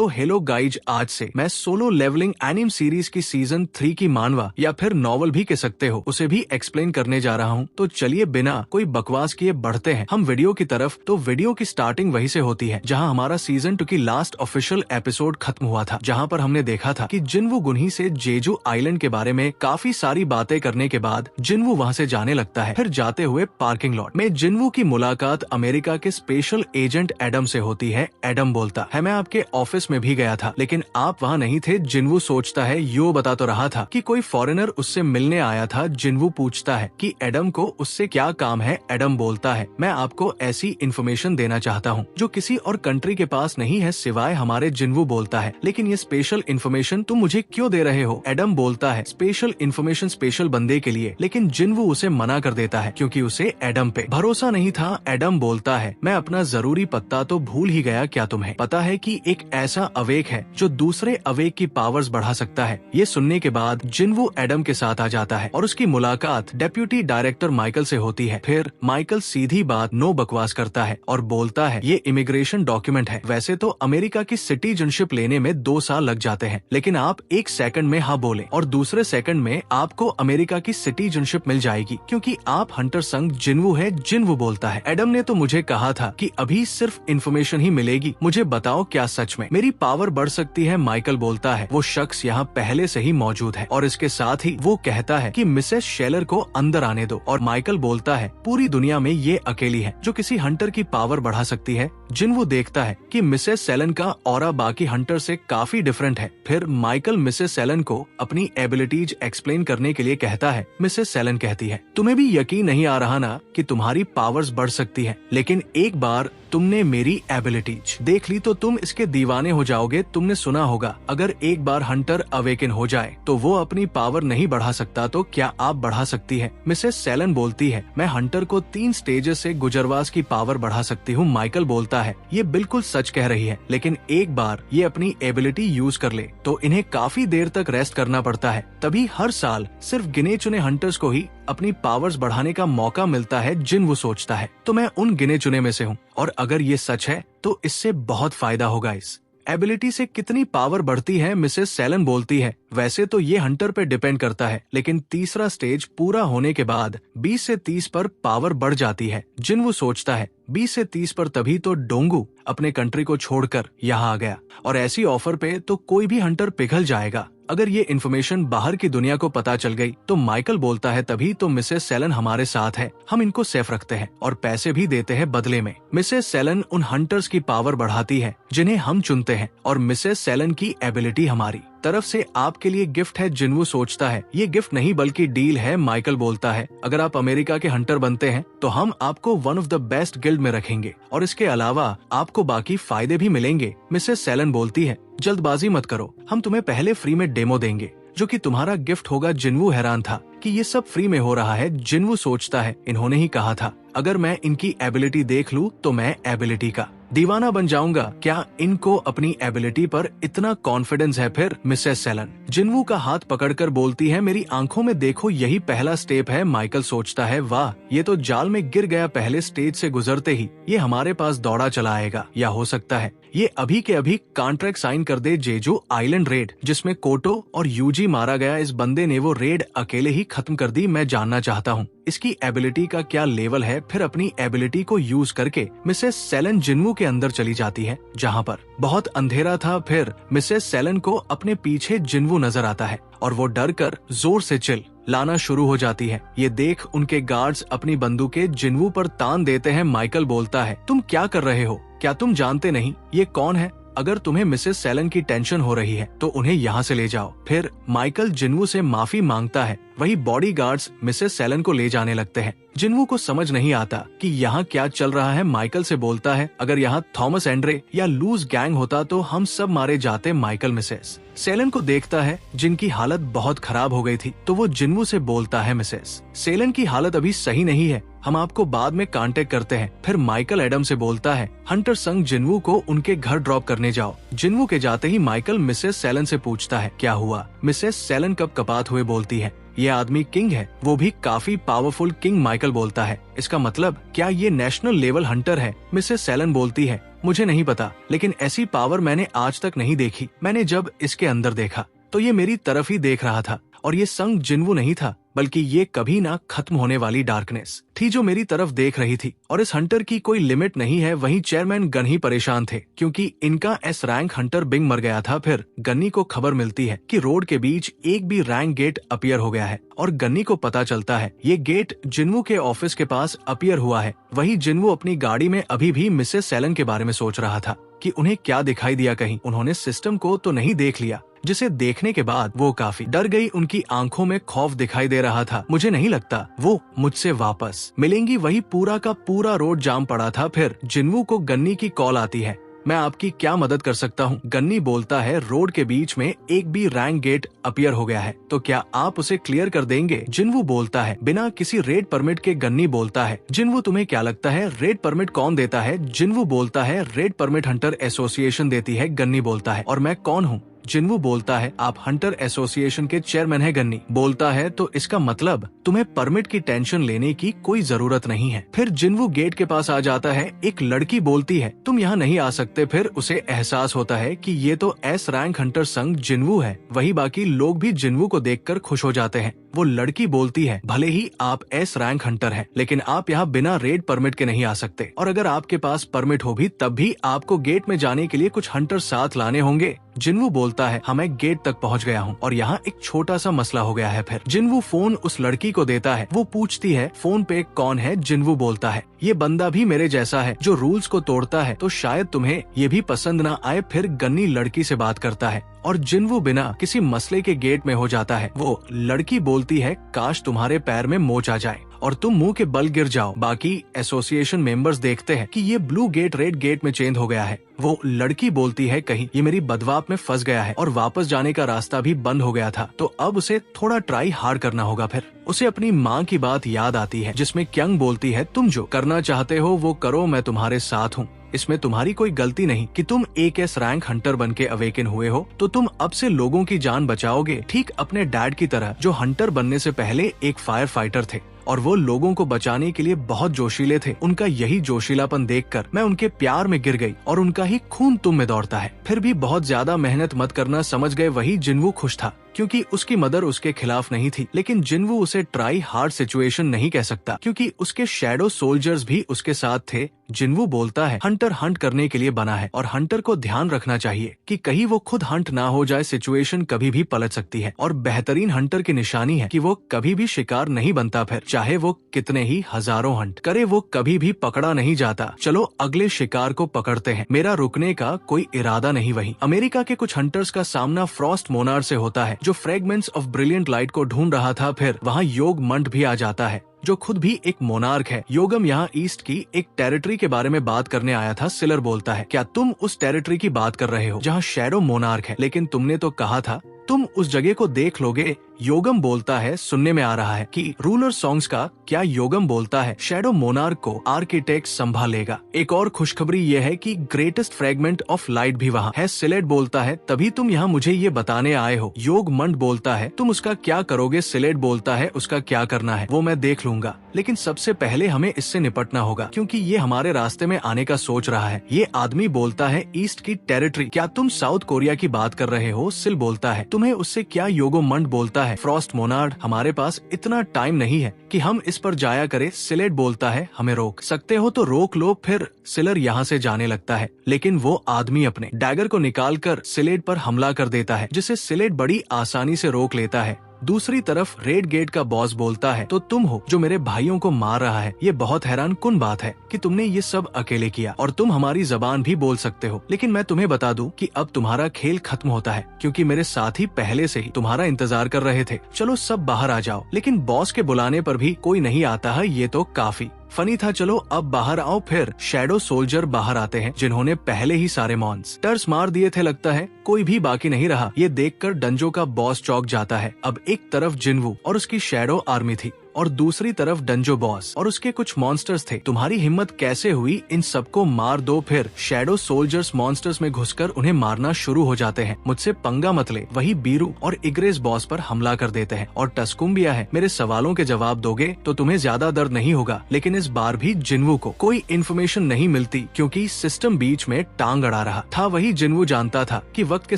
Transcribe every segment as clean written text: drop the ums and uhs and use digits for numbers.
तो hello guys, आज से मैं सोलो लेवलिंग एनिम सीरीज की सीजन 3 की मानवा या फिर नॉवल भी कह सकते हो, उसे भी एक्सप्लेन करने जा रहा हूँ। तो चलिए बिना कोई बकवास किए बढ़ते हैं हम वीडियो की तरफ। तो वीडियो की स्टार्टिंग वहीं से होती है जहाँ हमारा सीजन 2 की लास्ट ऑफिशियल एपिसोड खत्म हुआ था, जहाँ पर हमने देखा था कि जिन्वू गुन्ही से जेजू आइलैंड के बारे में काफी सारी बातें करने के बाद जिन्वू वहाँ से जाने लगता है। फिर जाते हुए पार्किंग लॉट में जिन्वू की मुलाकात अमेरिका के स्पेशल एजेंट एडम से होती है। एडम बोलता है, मैं आपके ऑफिस में भी गया था लेकिन आप वहाँ नहीं थे। जिन्वू सोचता है, यो बता तो रहा था कि कोई फॉरेनर उससे मिलने आया था। जिन्वू पूछता है कि एडम को उससे क्या काम है। एडम बोलता है, मैं आपको ऐसी इन्फॉर्मेशन देना चाहता हूँ जो किसी और कंट्री के पास नहीं है सिवाय हमारे। जिन्वू बोलता है, लेकिन ये स्पेशल इन्फॉर्मेशन तुम मुझे क्यों दे रहे हो। एडम बोलता है, स्पेशल इन्फॉर्मेशन स्पेशल बंदे के लिए। लेकिन जिन्वू उसे मना कर देता है क्योंकि उसे एडम पे भरोसा नहीं था। एडम बोलता है, मैं अपना जरूरी पत्ता तो भूल ही गया, क्या तुम्हें पता है कि एक ऐसा अवेक है जो दूसरे अवेक की पावर्स बढ़ा सकता है। ये सुनने के बाद जिन्वू एडम के साथ आ जाता है और उसकी मुलाकात डेप्यूटी डायरेक्टर माइकल से होती है। फिर माइकल सीधी बात नो बकवास करता है और बोलता है, ये इमिग्रेशन डॉक्यूमेंट है। वैसे तो अमेरिका की सिटीजनशिप लेने में 2 साल लग जाते हैं, लेकिन आप 1 सेकंड में हाँ बोले और दूसरे सेकंड में आपको अमेरिका की सिटीजनशिप मिल जाएगी क्योंकि आप हंटर संग जिन्वू है। जिन्वू बोलता है, एडम ने तो मुझे कहा था कि अभी सिर्फ इन्फॉर्मेशन ही मिलेगी, मुझे बताओ क्या सच में मेरी पावर बढ़ सकती है। माइकल बोलता है, वो शख्स यहाँ पहले से ही मौजूद है और इसके साथ ही वो कहता है कि मिसेस शेलर को अंदर आने दो। और माइकल बोलता है, पूरी दुनिया में ये अकेली है जो किसी हंटर की पावर बढ़ा सकती है। जिन्वू देखता है कि मिसेस सेलन का ऑरा बाकी हंटर से काफी डिफरेंट है। फिर माइकल मिसेस सेलन को अपनी एबिलिटीज एक्सप्लेन करने के लिए कहता है। मिसेस सेलन कहती है, तुम्हें भी यकीन नहीं आ रहा ना कि तुम्हारी पावर्स बढ़ सकती है, लेकिन एक बार तुमने मेरी एबिलिटीज देख ली तो तुम इसके दीवाने हो जाओगे। तुमने सुना होगा, अगर एक बार हंटर अवेकन हो जाए तो वो अपनी पावर नहीं बढ़ा सकता, तो क्या आप बढ़ा सकती है। मिसेस सेलन बोलती है, मैं हंटर को 3 स्टेजेस से गुजरवास की पावर बढ़ा सकती हूँ। माइकल बोलता है, ये बिल्कुल सच कह रही है, लेकिन एक बार ये अपनी एबिलिटी यूज कर ले तो इन्हें काफी देर तक रेस्ट करना पड़ता है। तभी हर साल सिर्फ गिने चुने हंटर्स को ही अपनी पावर्स बढ़ाने का मौका मिलता है। जिन्वू सोचता है, तो मैं उन गिने चुने में से हूँ और अगर ये सच है तो इससे बहुत फायदा होगा। इस एबिलिटी से कितनी पावर बढ़ती है। मिसेस सेलन बोलती है, वैसे तो ये हंटर पे डिपेंड करता है, लेकिन तीसरा स्टेज पूरा होने के बाद 20 से 30 पर पावर बढ़ जाती है। जिन्वू सोचता है, 20 से 30 पर तभी तो डोंगू अपने कंट्री को छोड़कर यहाँ आ गया और ऐसी ऑफर पे तो कोई भी हंटर पिघल जाएगा। अगर ये इन्फॉर्मेशन बाहर की दुनिया को पता चल गई तो माइकल बोलता है, तभी तो मिसेस सेलन हमारे साथ है, हम इनको सेफ रखते हैं और पैसे भी देते हैं बदले में। मिसेस सेलन उन हंटर्स की पावर बढ़ाती है जिन्हें हम चुनते हैं और मिसेस सेलन की एबिलिटी हमारी तरफ से आपके लिए गिफ्ट है। जिन्वू सोचता है, ये गिफ्ट नहीं बल्कि डील है। माइकल बोलता है, अगर आप अमेरिका के हंटर बनते हैं तो हम आपको one of the best guild में रखेंगे और इसके अलावा आपको बाकी फायदे भी मिलेंगे। मिसेस सेलन बोलती है, जल्दबाजी मत करो, हम तुम्हें पहले फ्री में डेमो देंगे जो कि तुम्हारा गिफ्ट होगा। जिन्वू हैरान था कि ये सब फ्री में हो रहा है। जिन्वू सोचता है, इन्होंने ही कहा था अगर मैं इनकी एबिलिटी देख लूं तो मैं एबिलिटी का दीवाना बन जाऊंगा। क्या इनको अपनी एबिलिटी पर इतना कॉन्फिडेंस है। फिर मिसेस सेलन जिन्वू का हाथ पकड़कर बोलती है, मेरी आंखों में देखो, यही पहला स्टेप है। माइकल सोचता है, वाह, ये तो जाल में गिर गया। पहले स्टेज से गुजरते ही ये हमारे पास दौड़ा चला आएगा, या हो सकता है ये अभी के अभी कॉन्ट्रैक्ट साइन कर दे। जेजू आइलैंड रेड जिसमें कोटो और यूजी मारा गया, इस बंदे ने वो रेड अकेले ही खत्म कर दी। मैं जानना चाहता हूँ इसकी एबिलिटी का क्या लेवल है। फिर अपनी एबिलिटी को यूज करके मिसेस सेलन जिन्वू के अंदर चली जाती है जहाँ पर बहुत अंधेरा था। फिर मिसेस सेलन को अपने पीछे जिन्वू नजर आता है और वो डर कर जोर से चिल लाना शुरू हो जाती है। ये देख उनके गार्ड्स अपनी बंदूकें जिन्वू पर तान देते हैं। माइकल बोलता है, तुम क्या कर रहे हो, क्या तुम जानते नहीं ये कौन है। अगर तुम्हें मिसेस सेलन की टेंशन हो रही है तो उन्हें यहाँ से ले जाओ। फिर माइकल जिन्वू से माफी मांगता है। वही बॉडीगार्ड्स मिसेस सेलन को ले जाने लगते हैं। जिन्वू को समझ नहीं आता कि यहाँ क्या चल रहा है। माइकल से बोलता है, अगर यहाँ थॉमस एंड्रे या लूज गैंग होता तो हम सब मारे जाते। माइकल मिसेस सेलन को देखता है जिनकी हालत बहुत खराब हो गई थी, तो वो जिन्वू से बोलता है, मिसेस सेलन की हालत अभी सही नहीं है, हम आपको बाद में कांटेक्ट करते हैं। फिर माइकल एडम से बोलता है, हंटर संग जिन्वू को उनके घर ड्रॉप करने जाओ। जिन्वू के जाते ही माइकल मिसेस सेलन से पूछता है, क्या हुआ। मिसेस सेलन कप कपात हुए बोलती है, ये आदमी किंग है, वो भी काफी पावरफुल किंग। माइकल बोलता है, इसका मतलब क्या ये नेशनल लेवल हंटर है। मिसेस सेलन बोलती है, मुझे नहीं पता, लेकिन ऐसी पावर मैंने आज तक नहीं देखी। मैंने जब इसके अंदर देखा तो ये मेरी तरफ ही देख रहा था, और ये संग जिन्वू नहीं था, बल्कि ये कभी ना खत्म होने वाली डार्कनेस थी जो मेरी तरफ देख रही थी। और इस हंटर की कोई लिमिट नहीं है। वहीं चेयरमैन गन ही परेशान थे, क्योंकि इनका एस रैंक हंटर बिंग मर गया था। फिर गन्नी को खबर मिलती है कि रोड के बीच एक भी रैंक गेट अपीयर हो गया है, और गन्नी को पता चलता है ये गेट जिन्वू के ऑफिस के पास अपीयर हुआ है। वही जिन्वू अपनी गाड़ी में अभी भी मिसेस सेलन के बारे में सोच रहा था कि उन्हें क्या दिखाई दिया, कहीं उन्होंने सिस्टम को तो नहीं देख लिया, जिसे देखने के बाद वो काफी डर गई। उनकी आंखों में खौफ दिखाई दे रहा था। मुझे नहीं लगता वो मुझसे वापस मिलेंगी। वही पूरा का पूरा रोड जाम पड़ा था। फिर जिन्वू को गन्नी की कॉल आती है, मैं आपकी क्या मदद कर सकता हूँ? गन्नी बोलता है, रोड के बीच में एक भी रैंक गेट अपीयर हो गया है, तो क्या आप उसे क्लियर कर देंगे? जिन्वू बोलता है, बिना किसी रेड परमिट के। गन्नी बोलता है, जिन्वू तुम्हें क्या लगता है रेड परमिट कौन देता है? जिन्वू बोलता है, रेड परमिट हंटर एसोसिएशन देती है। गन्नी बोलता है, और मैं कौन हूँ? जिन्वू बोलता है, आप हंटर एसोसिएशन के चेयरमैन है। गन्नी बोलता है, तो इसका मतलब तुम्हें परमिट की टेंशन लेने की कोई जरूरत नहीं है। फिर जिन्वू गेट के पास आ जाता है। एक लड़की बोलती है, तुम यहाँ नहीं आ सकते। फिर उसे एहसास होता है कि ये तो एस रैंक हंटर संग जिन्वू है। वही बाकी लोग भी जिन्वू को देखकर खुश हो जाते हैं। वो लड़की बोलती है, भले ही आप एस रैंक हंटर हैं, लेकिन आप यहाँ बिना रेड परमिट के नहीं आ सकते, और अगर आपके पास परमिट हो भी तब भी आपको गेट में जाने के लिए कुछ हंटर साथ लाने होंगे। जिन्वू बोलता है, हाँ मैं गेट तक पहुँच गया हूँ, और यहाँ एक छोटा सा मसला हो गया है। फिर जिन्वू फोन उस लड़की को देता है। वो पूछती है, फोन पे कौन है? जिन्वू बोलता है, ये बंदा भी मेरे जैसा है जो रूल्स को तोड़ता है, तो शायद तुम्हें ये भी पसंद ना आए। फिर गन्नी लड़की से बात करता है, और जिन्वू बिना किसी मसले के गेट में हो जाता है। वो लड़की बोलती है, काश तुम्हारे पैर में मोच आ जाए और तुम मुंह के बल गिर जाओ। बाकी एसोसिएशन मेंबर्स देखते हैं कि ये ब्लू गेट रेड गेट में चेंज हो गया है। वो लड़की बोलती है, कहीं ये मेरी बदवाप में फंस गया है और वापस जाने का रास्ता भी बंद हो गया था, तो अब उसे थोड़ा ट्राई हार्ड करना होगा। फिर उसे अपनी माँ की बात याद आती है, जिसमें क्यंग बोलती है, तुम जो करना चाहते हो वो करो, मैं तुम्हारे साथ हूँ। इसमें तुम्हारी कोई गलती नहीं कि तुम एक एस रैंक हंटर बन के अवेकन हुए हो, तो तुम अब से लोगों की जान बचाओगे, ठीक अपने डैड की तरह, जो हंटर बनने से पहले एक फायर फाइटर थे और वो लोगों को बचाने के लिए बहुत जोशीले थे। उनका यही जोशीलापन देखकर मैं उनके प्यार में गिर गई और उनका ही खून तुम में दौड़ता है। फिर भी बहुत ज्यादा मेहनत मत करना, समझ गए? वही जिन्वू खुश था क्योंकि उसकी मदर उसके खिलाफ नहीं थी, लेकिन जिन्वू उसे ट्राई हार्ड सिचुएशन नहीं कह सकता क्योंकि उसके शैडो सोल्जर्स भी उसके साथ थे। जिन्वू बोलता है, हंटर हंट करने के लिए बना है और हंटर को ध्यान रखना चाहिए कि कहीं वो खुद हंट ना हो जाए। सिचुएशन कभी भी पलट सकती है और बेहतरीन हंटर की निशानी है कि वो कभी भी शिकार नहीं बनता। फिर चाहे वो कितने ही हजारों हंट करे, वो कभी भी पकड़ा नहीं जाता। चलो अगले शिकार को पकड़ते हैं। मेरा रुकने का कोई इरादा नहीं। वही अमेरिका के कुछ हंटर्स का सामना फ्रॉस्ट मोनार से होता है, जो फ्रेगमेंट्स ऑफ ब्रिलियंट लाइट को ढूंढ रहा था। फिर वहाँ योग मंट भी आ जाता है, जो खुद भी एक मोनार्क है। योगम यहाँ ईस्ट की एक टेरिटरी के बारे में बात करने आया था। सिलर बोलता है, क्या तुम उस टेरिटरी की बात कर रहे हो जहाँ शैडो मोनार्क है? लेकिन तुमने तो कहा था तुम उस जगह को देख लोगे। योगम बोलता है, सुनने में आ रहा है कि रूलर सॉन्ग्स का क्या? योगम बोलता है, शैडो मोनार्क को आर्किटेक्ट संभालेगा। एक और खुशखबरी ये है कि ग्रेटेस्ट फ्रेगमेंट ऑफ लाइट भी वहाँ है। सिलेट बोलता है, तभी तुम यहाँ मुझे ये बताने आए हो? योग मंड बोलता है, तुम उसका क्या करोगे? सिलेट बोलता है, उसका क्या करना है वो मैं देख लूंगा, लेकिन सबसे पहले हमें इससे निपटना होगा क्योंकि ये हमारे रास्ते में आने का सोच रहा है। ये आदमी बोलता है, ईस्ट की टेरिटरी, क्या तुम साउथ कोरिया की बात कर रहे हो? सिल बोलता है, तुम्हें उससे क्या? योगो मंड बोलता है, फ्रॉस्ट मोनार्ड, हमारे पास इतना टाइम नहीं है कि हम इस पर जाया करें। सिलेट बोलता है, हमें रोक सकते हो तो रोक लो। फिर सिलर यहाँ से जाने लगता है, लेकिन वो आदमी अपने डैगर को निकालकर सिलेट पर हमला कर देता है, जिसे सिलेट बड़ी आसानी से रोक लेता है। दूसरी तरफ रेड गेट का बॉस बोलता है, तो तुम हो जो मेरे भाइयों को मार रहा है। ये बहुत हैरान कुन बात है कि तुमने ये सब अकेले किया और तुम हमारी जबान भी बोल सकते हो, लेकिन मैं तुम्हें बता दूं कि अब तुम्हारा खेल खत्म होता है क्योंकि मेरे साथी पहले से ही तुम्हारा इंतजार कर रहे थे। चलो सब बाहर आ जाओ। लेकिन बॉस के बुलाने पर भी कोई नहीं आता है, ये तो काफी फनी था। चलो अब बाहर आओ। फिर शैडो सोल्जर बाहर आते हैं, जिन्होंने पहले ही सारे मॉन्स्टर्स मार दिए थे। लगता है कोई भी बाकी नहीं रहा। ये देखकर डंजो का बॉस चौंक जाता है। अब एक तरफ जिन्वू और उसकी शैडो आर्मी थी और दूसरी तरफ डंजो बॉस और उसके कुछ मॉन्स्टर्स थे। तुम्हारी हिम्मत कैसे हुई? इन सबको मार दो। फिर शैडो सोल्जर्स मॉन्स्टर्स में घुसकर उन्हें मारना शुरू हो जाते हैं। मुझसे पंगा मत ले। वही बीरू और इग्रेस बॉस पर हमला कर देते हैं। और टस्कुम्बिया है, मेरे सवालों के जवाब दोगे तो तुम्हें ज्यादा दर्द नहीं होगा। लेकिन इस बार भी जिन्वू को कोई इन्फॉर्मेशन नहीं मिलती, क्योंकि सिस्टम बीच में टांग अड़ा रहा था। वही जिन्वू जानता था कि वक्त के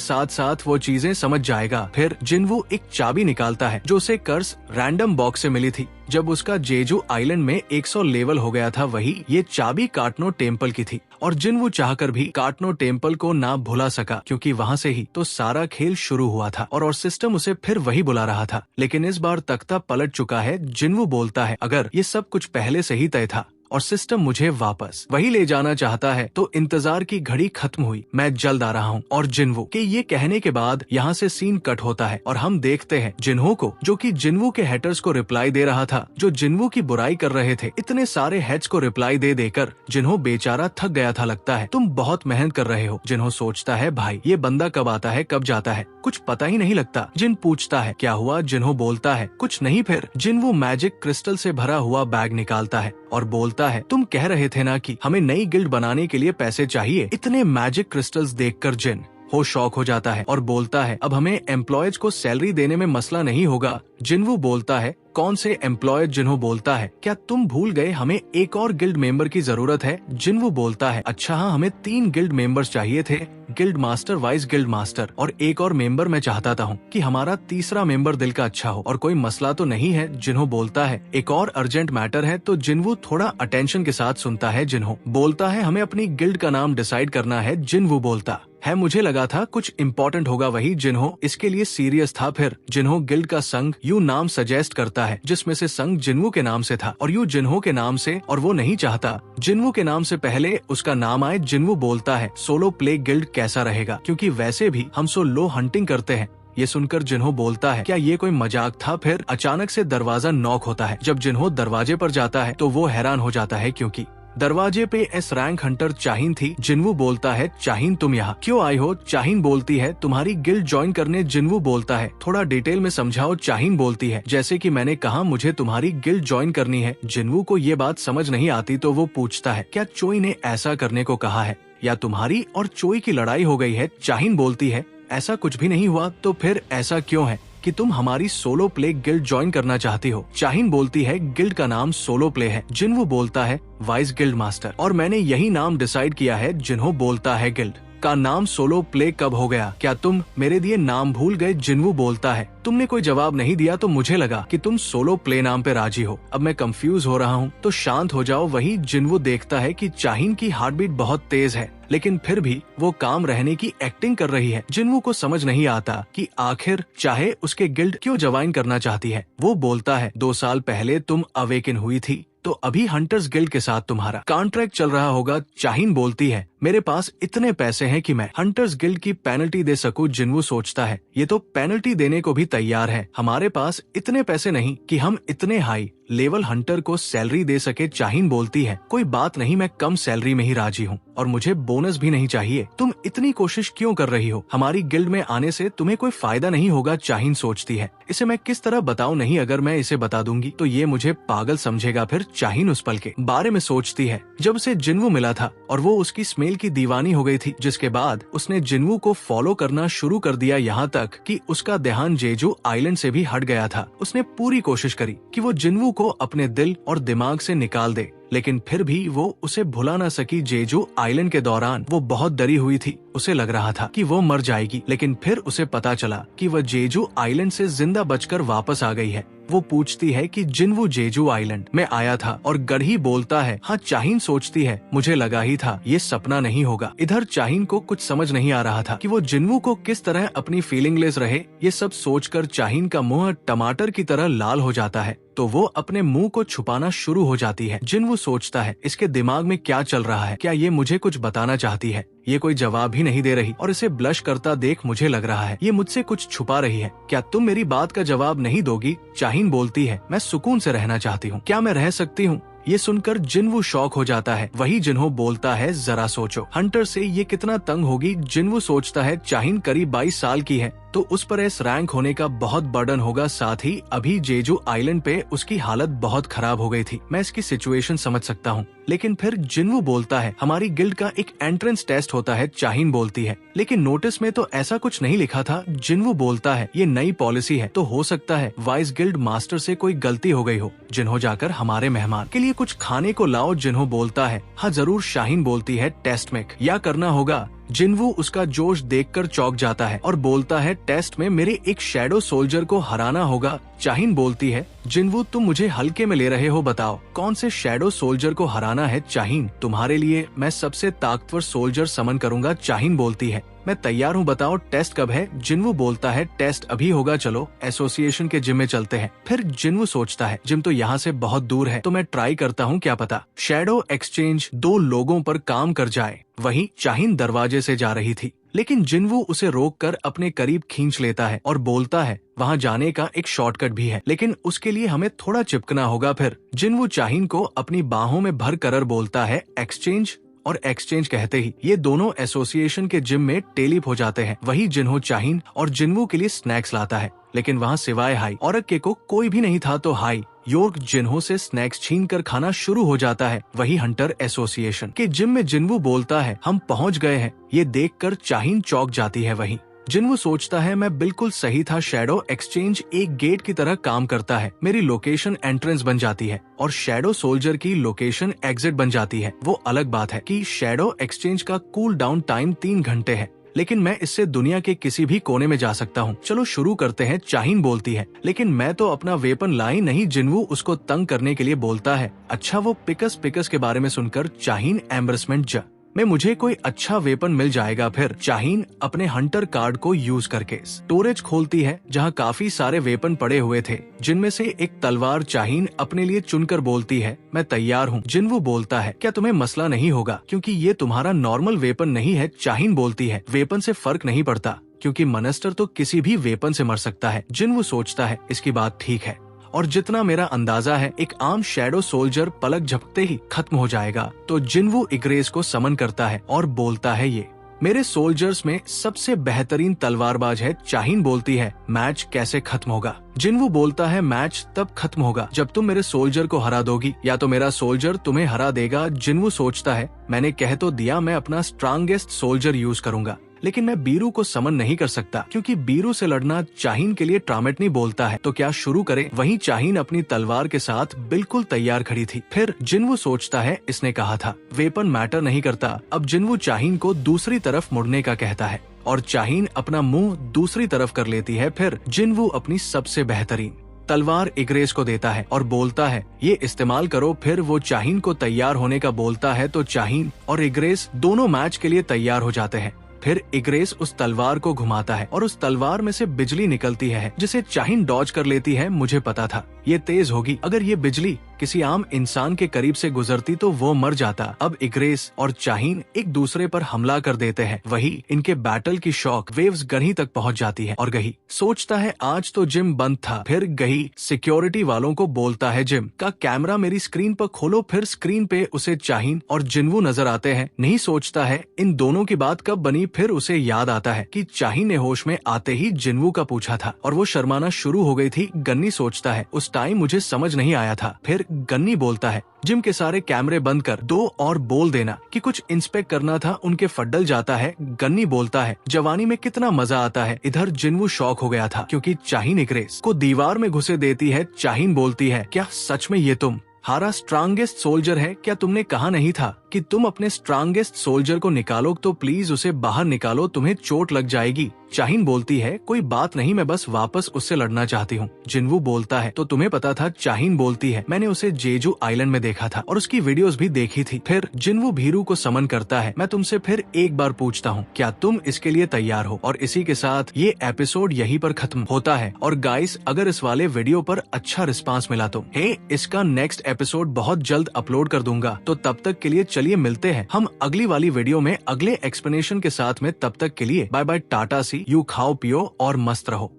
साथ साथ वो चीजें समझ जाएगा। फिर जिन्वू एक चाबी निकालता है जो उसे कर्स रैंडम बॉक्स से मिली थी जब उसका जेजू आइलैंड में 100 लेवल हो गया था। वही ये चाबी कार्टनो टेम्पल की थी और जिन्वू चाहकर भी कार्टनो टेम्पल को ना भुला सका, क्योंकि वहाँ से ही तो सारा खेल शुरू हुआ था और सिस्टम उसे फिर वही बुला रहा था। लेकिन इस बार तख्ता पलट चुका है। जिन्वू बोलता है, अगर ये सब कुछ पहले से ही तय था और सिस्टम मुझे वापस वही ले जाना चाहता है तो इंतजार की घड़ी खत्म हुई। मैं जल्द आ रहा हूँ। और जिन्वू के ये कहने के बाद यहाँ से सीन कट होता है और हम देखते हैं जिन्हो को, जो कि जिन्वू के हेटर्स को रिप्लाई दे रहा था, जो जिन्वू की बुराई कर रहे थे। इतने सारे हेड्स को रिप्लाई दे देकर जिन्हो बेचारा थक गया था। लगता है तुम बहुत मेहनत कर रहे हो। जिन्हो सोचता है, भाई ये बंदा कब आता है कब जाता है, कुछ पता ही नहीं लगता। जिन पूछता है क्या हुआ? जिन्हो बोलता है कुछ नहीं। फिर जिन्वू मैजिक क्रिस्टल से भरा हुआ बैग निकालता है और बोलता है, तुम कह रहे थे ना कि हमें नई गिल्ड बनाने के लिए पैसे चाहिए। इतने मैजिक क्रिस्टल्स देखकर जिन हो शॉक हो जाता है और बोलता है, अब हमें एम्प्लॉयज को सैलरी देने में मसला नहीं होगा। जिन्वू बोलता है, कौन से एम्प्लॉय? जिन्हो बोलता है, क्या तुम भूल गए हमें एक और गिल्ड मेंबर की जरूरत है? जिन्वू बोलता है, अच्छा हाँ, हमें 3 गिल्ड मेंबर्स चाहिए थे, guild master, vice guild master और एक और मेंबर। मैं चाहता हूँ कि हमारा तीसरा मेंबर दिल का अच्छा हो और कोई मसला तो नहीं है? जिन्हो बोलता है, एक और अर्जेंट मैटर है। तो जिन्वू थोड़ा अटेंशन के साथ सुनता है। जिन्हो बोलता है, हमें अपनी गिल्ड का नाम डिसाइड करना है। जिन्वू बोलता है, मुझे लगा था कुछ इम्पोर्टेंट होगा। वही जिन्हो इसके लिए सीरियस था। फिर जिन्हो गिल्ड का संघ यू नाम सजेस्ट करता है, जिसमें से संघ जिन्वू के नाम से था और यू जिन्हो के नाम से, और वो नहीं चाहता जिन्वू के नाम से पहले उसका नाम आए। जिन्वू बोलता है, सोलो प्ले गिल्ड कैसा रहेगा, क्योंकि वैसे भी हम सोलो हंटिंग करते हैं। ये सुनकर जिन्हो बोलता है, क्या ये कोई मजाक था? फिर अचानक से दरवाजा नॉक होता है। जब जिन्हो दरवाजे पर जाता है तो वो हैरान हो जाता है, क्योंकि दरवाजे पे एस रैंक हंटर चाहिन थी। जिन्वू बोलता है, चाहिन तुम यहाँ क्यों आई हो? चाहिन बोलती है, तुम्हारी गिल्ड ज्वाइन करने। जिन्वू बोलता है, थोड़ा डिटेल में समझाओ। चाहिन बोलती है, जैसे कि मैंने कहा मुझे तुम्हारी गिल्ड ज्वाइन करनी है। जिन्वू को ये बात समझ नहीं आती तो वो पूछता है, क्या चोई ने ऐसा करने को कहा है या तुम्हारी और चोई की लड़ाई हो गई है? चाहिन बोलती है, ऐसा कुछ भी नहीं हुआ। तो फिर ऐसा क्यों है कि तुम हमारी सोलो प्ले गिल्ड ज्वाइन करना चाहती हो? चाहिन बोलती है, गिल्ड का नाम सोलो प्ले है। जिन्वू बोलता है, वाइस गिल्ड मास्टर, और मैंने यही नाम डिसाइड किया है। जिन्हो बोलता है, गिल्ड का नाम सोलो प्ले कब हो गया? क्या तुम मेरे दिए नाम भूल गए? जिन्वू बोलता है, तुमने कोई जवाब नहीं दिया तो मुझे लगा कि तुम सोलो प्ले नाम पे राजी हो। अब मैं कंफ्यूज हो रहा हूँ, तो शांत हो जाओ। वही जिन्वू देखता है कि चाहिन की हार्ट बीट बहुत तेज है, लेकिन फिर भी वो काम रहने की एक्टिंग कर रही है। जिन्वू को समझ नहीं आता कि आखिर चाहे उसके गिल्ड क्यों ज्वाइन करना चाहती है। वो बोलता है, 2 साल पहले तुम अवेकन हुई थी तो अभी हंटर्स गिल्ड के साथ तुम्हारा कॉन्ट्रैक्ट चल रहा होगा। चाहिन बोलती है, मेरे पास इतने पैसे हैं कि मैं हंटर्स गिल्ड की पेनल्टी दे सकूं। जिन्वू सोचता है, ये तो पेनल्टी देने को भी तैयार है। हमारे पास इतने पैसे नहीं कि हम इतने हाई लेवल हंटर को सैलरी दे सके। चाहिन बोलती है, कोई बात नहीं, मैं कम सैलरी में ही राजी हूँ और मुझे बोनस भी नहीं चाहिए। तुम इतनी कोशिश क्यों कर रही हो? हमारी गिल्ड में आने से तुम्हें कोई फायदा नहीं होगा। चाहिन सोचती है, इसे मैं किस तरह बताऊं? नहीं, अगर मैं इसे बता दूंगी तो ये मुझे पागल समझेगा। फिर चाहिन उस पल के बारे में सोचती है जब उसे जिन्वू मिला था और वो उसकी स्मेल की दीवानी हो गई थी, जिसके बाद उसने जिन्वू को फॉलो करना शुरू कर दिया, यहाँ तक कि उसका ध्यान जेजू आइलैंड से भी हट गया था। उसने पूरी कोशिश करी कि वो जिन्वू को अपने दिल और दिमाग से निकाल दे, लेकिन फिर भी वो उसे भुला न सकी। जेजू आइलैंड के दौरान वो बहुत डरी हुई थी। उसे लग रहा था कि वो मर जाएगी, लेकिन फिर उसे पता चला कि वह जेजू आइलैंड से जिंदा बचकर वापस आ गई है। वो पूछती है कि जिन्वू जेजू आइलैंड में आया था और गढ़ी बोलता है, हाँ। चाहिन सोचती है, मुझे लगा ही था ये सपना नहीं होगा। इधर चाहिन को कुछ समझ नहीं आ रहा था कि वो जिन्वू को किस तरह अपनी फीलिंगलेस रहे। ये सब सोचकर चाहिन का मुंह टमाटर की तरह लाल हो जाता है, तो वो अपने मुंह को छुपाना शुरू हो जाती है। जिन्वू सोचता है, इसके दिमाग में क्या चल रहा है? क्या ये मुझे कुछ बताना चाहती है? ये कोई जवाब ही नहीं दे रही और इसे ब्लश करता देख मुझे लग रहा है ये मुझसे कुछ छुपा रही है। क्या तुम मेरी बात का जवाब नहीं दोगी? चाहिन बोलती है, मैं सुकून से रहना चाहती हूँ, क्या मैं रह सकती हूँ? ये सुनकर जिन्वू शॉक हो जाता है। वही जिन्हो बोलता है, जरा सोचो, हंटर से ये कितना तंग होगी। जिन्वू सोचता है, चाहिन करीब 22 साल की है तो उस पर एस रैंक होने का बहुत बर्डन होगा। साथ ही अभी जेजू आइलैंड पे उसकी हालत बहुत खराब हो गई थी। मैं इसकी सिचुएशन समझ सकता हूँ। लेकिन फिर जिनवू बोलता है हमारी गिल्ड का एक एंट्रेंस टेस्ट होता है। चाहिन बोलती है लेकिन नोटिस में तो ऐसा कुछ नहीं लिखा था। जिनवू बोलता है ये नई पॉलिसी है, तो हो सकता है वाइस गिल्ड मास्टर से कोई गलती हो गई हो। जिन्हो जाकर हमारे मेहमान के लिए कुछ खाने को लाओ। जिन्हो बोलता है हाँ जरूर। शाहीन बोलती है टेस्ट में क्या करना होगा। जिनवू उसका जोश देखकर चौंक जाता है और बोलता है टेस्ट में मेरे एक शैडो सोल्जर को हराना होगा। चाहिन बोलती है जिनवू तुम मुझे हल्के में ले रहे हो, बताओ कौन से शैडो सोल्जर को हराना है। चाहिन तुम्हारे लिए मैं सबसे ताकतवर सोल्जर समन करूंगा। चाहिन बोलती है मैं तैयार हूँ, बताओ टेस्ट कब है। जिनवू बोलता है टेस्ट अभी होगा, चलो एसोसिएशन के जिम में चलते हैं। फिर जिनवू सोचता है जिम तो यहाँ से बहुत दूर है, तो मैं ट्राई करता हूँ, क्या पता शैडो एक्सचेंज 2 लोगों पर काम कर जाए। वहीं चाहिन दरवाजे से जा रही थी लेकिन जिनवू उसे रोककर अपने करीब खींच लेता है और बोलता है वहाँ जाने का एक शॉर्टकट भी है, लेकिन उसके लिए हमें थोड़ा चिपकना होगा। फिर जिनवू चाहिन को अपनी बाहों में भर कर बोलता है एक्सचेंज, और एक्सचेंज कहते ही ये दोनों एसोसिएशन के जिम में टेलीप हो जाते हैं। वही जिन्हो चाहिन और जिनवू के लिए स्नैक्स लाता है, लेकिन वहाँ सिवाय हाई और अक्के को कोई भी नहीं था। तो हाई योर्क जिन्हो से स्नैक्स छीन कर खाना शुरू हो जाता है। वही हंटर एसोसिएशन के जिम में जिनवू बोलता है हम पहुँच गए हैं। ये देखकर चाहिन चौंक जाती है। वही जिनवू सोचता है मैं बिल्कुल सही था। शैडो एक्सचेंज एक गेट की तरह काम करता है। मेरी लोकेशन एंट्रेंस बन जाती है और शैडो सोल्जर की लोकेशन एग्जिट बन जाती है। वो अलग बात है कि शैडो एक्सचेंज का कूल डाउन टाइम 3 घंटे है, लेकिन मैं इससे दुनिया के किसी भी कोने में जा सकता हूँ। चलो शुरू करते हैं। चाहिन बोलती है लेकिन मैं तो अपना वेपन लाई नहीं। जिनवू उसको तंग करने के लिए बोलता है अच्छा। वो पिकस के बारे में सुनकर चाहिन एम्बरसमेंट में मुझे कोई अच्छा वेपन मिल जाएगा। फिर चाहिन अपने हंटर कार्ड को यूज करके स्टोरेज खोलती है जहां काफी सारे वेपन पड़े हुए थे, जिनमें से एक तलवार चाहिन अपने लिए चुनकर बोलती है मैं तैयार हूँ। जिनवू बोलता है क्या तुम्हें मसला नहीं होगा क्योंकि ये तुम्हारा नॉर्मल वेपन नहीं है। चाहिन बोलती है वेपन से फर्क नहीं पड़ता क्योंकि मॉन्स्टर तो किसी भी वेपन से मर सकता है। जिनवू सोचता है इसकी बात ठीक है और जितना मेरा अंदाजा है एक आम शैडो सोल्जर पलक झपकते ही खत्म हो जाएगा। तो जिनवू इग्रेस को समन करता है और बोलता है ये मेरे सोल्जर्स में सबसे बेहतरीन तलवारबाज है। चाहिन बोलती है मैच कैसे खत्म होगा। जिनवू बोलता है मैच तब खत्म होगा जब तुम मेरे सोल्जर को हरा दोगी या तो मेरा सोल्जर तुम्हें हरा देगा। जिनवू सोचता है मैंने कह तो दिया मैं अपना स्ट्रांगेस्ट सोल्जर यूज करूंगा, लेकिन मैं बीरू को समन नहीं कर सकता क्योंकि बीरू से लड़ना चाहिन के लिए ट्रामेटनी बोलता है। तो क्या शुरू करें। वहीं चाहिन अपनी तलवार के साथ बिल्कुल तैयार खड़ी थी। फिर जिनवू सोचता है इसने कहा था वेपन मैटर नहीं करता। अब जिनवू चाहिन को दूसरी तरफ मुड़ने का कहता है और चाहिन अपना मुंह दूसरी तरफ कर लेती है। फिर जिनवू अपनी सबसे बेहतरीन तलवार इग्रेस को देता है और बोलता है ये इस्तेमाल करो। फिर वो चाहिन को तैयार होने का बोलता है तो चाहिन और इग्रेस दोनों मैच के लिए तैयार हो जाते हैं। फिर इग्रेस उस तलवार को घुमाता है और उस तलवार में से बिजली निकलती है जिसे चाहिन डॉज कर लेती है। मुझे पता था ये तेज होगी। अगर ये बिजली किसी आम इंसान के करीब से गुजरती तो वो मर जाता। अब इग्रेस और चाहिन एक दूसरे पर हमला कर देते हैं। वही इनके बैटल की शॉक वेव्स गही तक पहुंच जाती है और गही सोचता है आज तो जिम बंद था। फिर गही सिक्योरिटी वालों को बोलता है जिम का कैमरा मेरी स्क्रीन पर खोलो। फिर स्क्रीन पे उसे चाहिन और जिनवू नजर आते हैं। नहीं सोचता है इन दोनों की बात कब बनी। फिर उसे याद आता है कि चाहिन ने होश में आते ही जिनवू का पूछा था और वो शर्माना शुरू हो गई थी। गन्नी सोचता है उस टाइम मुझे समझ नहीं आया था। फिर गन्नी बोलता है जिम के सारे कैमरे बंद कर दो और बोल देना कि कुछ इंस्पेक्ट करना था। उनके फड्डल जाता है। गन्नी बोलता है जवानी में कितना मजा आता है। इधर जिनवू शॉक हो गया था क्योंकि चाहिन इग्रेस को दीवार में घुसे देती है। चाहिन बोलती है क्या सच में ये तुम हारा स्ट्रांगेस्ट सोल्जर है। क्या तुमने कहा नहीं था कि तुम अपने स्ट्रांगेस्ट सोल्जर को निकालो, तो प्लीज उसे बाहर निकालो, तुम्हें चोट लग जाएगी। चाहिन बोलती है कोई बात नहीं, मैं बस वापस उससे लड़ना चाहती हूँ। जिनवू बोलता है तो तुम्हें पता था। चाहिन बोलती है मैंने उसे जेजू आइलैंड में देखा था और उसकी वीडियोस भी देखी थी। फिर जिनवू भीरू को समन करता है। मैं तुमसे फिर एक बार पूछता हूँ क्या तुम इसके लिए तैयार हो। और इसी के साथ ये एपिसोड यहीं पर खत्म होता है। और गाइस अगर इस वाले वीडियो पर अच्छा रिस्पांस मिला तो इसका नेक्स्ट एपिसोड बहुत जल्द अपलोड कर दूंगा। तो तब तक के लिए चलिए मिलते हैं हम अगली वाली वीडियो में अगले एक्सप्लेनेशन के साथ में। तब तक के लिए bye bye, tata see. You खाओ पियो और मस्त रहो।